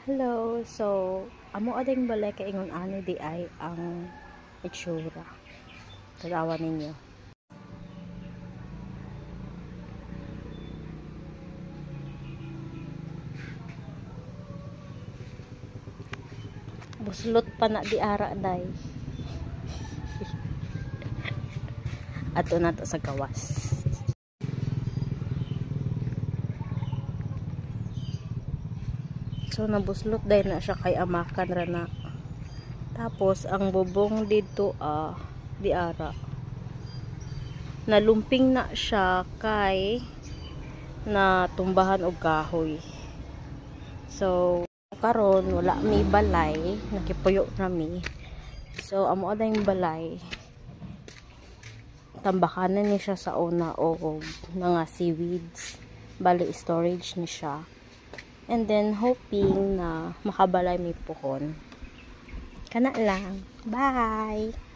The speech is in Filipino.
Hello, so amo ading balay kay ingon ani di ay ang itsura. Tanawan ninyo. Buslot pa na di ara day. Ato na to sa gawas. So nabuslot day na siya kay amakan ra na. Tapos ang bubong dito di ara. Nalumping na siya kay na tumbahan og kahoy. So karon wala mi balay, nakipuyo na mi. So amo ada yung balay. Tambakanan ni siya sa una o mga seaweeds. Bali storage ni siya. And then, hoping na makabalay may puhon. Kana lang. Bye!